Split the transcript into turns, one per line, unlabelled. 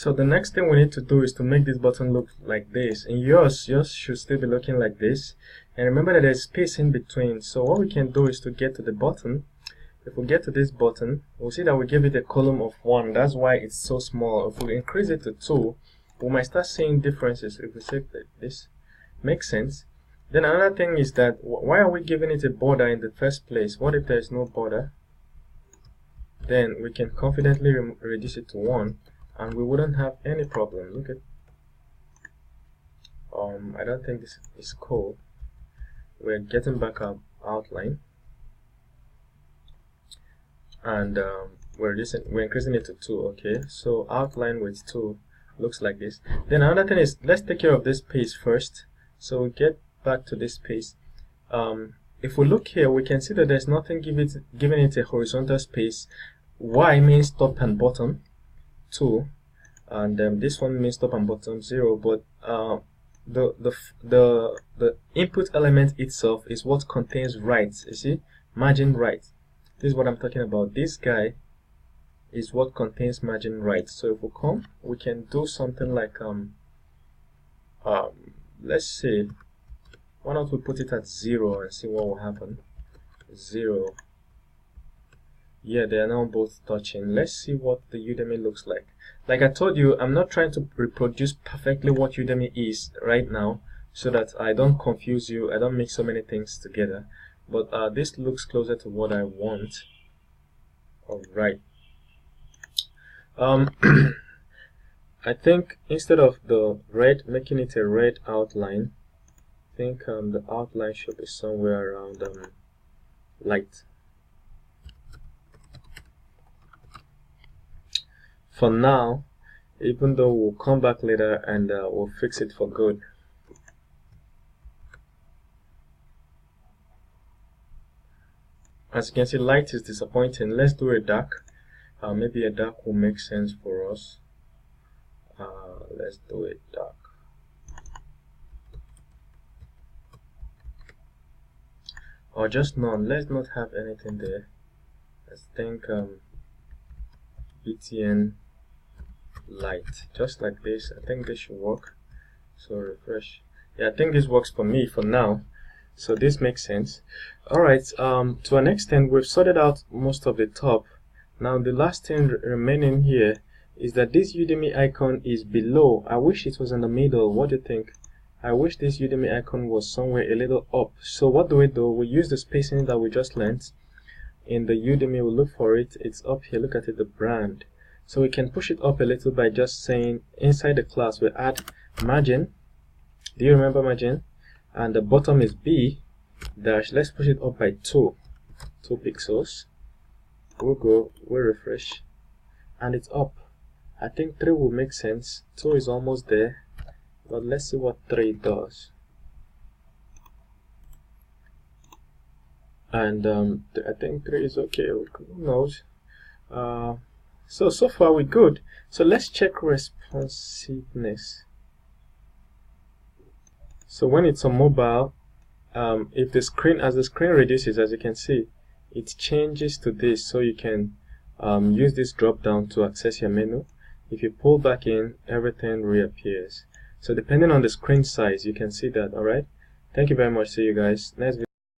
So the next thing we need to do is to make this button look like this. And yours should still be looking like this. And remember that there's space in between. So what we can do is to get to the button. If we get to this button, we'll see that we give it a column of 1. That's why it's so small. If we increase it to 2, we might start seeing differences. If we say that this makes sense. Then another thing is that why are we giving it a border in the first place? What if there is no border? Then we can confidently reduce it to 1 and we wouldn't have any problem. Look at I don't think this is cool. We're getting back our outline and we're increasing it to 2. Okay, so outline with 2 looks like this. Then another thing is, let's take care of this space first. So we get back to this space. If we look here, we can see that there's nothing giving it a horizontal space. Y means top and bottom 2, and this one means top and bottom 0. But the input element itself is what contains right. You see, margin right. This is what I'm talking about. This guy is what contains margin right. So if we come, we can do something like let's see, why not we put it at 0 and see what will happen. 0. Yeah, they are now both touching. Let's see what the Udemy looks like. Like I told you, I'm not trying to reproduce perfectly what Udemy is right now, so that I don't confuse you, I don't mix so many things together. But this looks closer to what I want. Alright. I think instead of the red, making it a red outline, I think the outline should be somewhere around light. For now, even though we'll come back later and we'll fix it for good. As you can see, light is disappointing. Let's do a dark. Maybe a dark will make sense for us. Let's do it dark. Or just none. Let's not have anything there. Let's think BTN light, just like this. I think this should work. So refresh. Yeah, I think this works for me for now. So this makes sense. Alright, to an extent we've sorted out most of the top. Now the last thing remaining here is that this Udemy icon is below. I wish it was in the middle. What do you think? I wish this Udemy icon was somewhere a little up. So what do? We use the spacing that we just learned. In the Udemy, we'll look for it. It's up here. Look at it, the brand. So we can push it up a little by just saying inside the class we add margin. Do you remember margin? And the bottom is B dash. Let's push it up by 2 pixels. We'll go, we'll refresh, and it's up. I think 3 will make sense. 2 is almost there, but let's see what 3 does. And I think 3 is okay. Who knows? So far we're good. So let's check responsiveness. So when it's on mobile, if the screen, as the screen reduces, as you can see, it changes to this. So you can use this drop down to access your menu. If you pull back in, everything reappears. So depending on the screen size, you can see that. Alright, thank you very much. See you guys next video.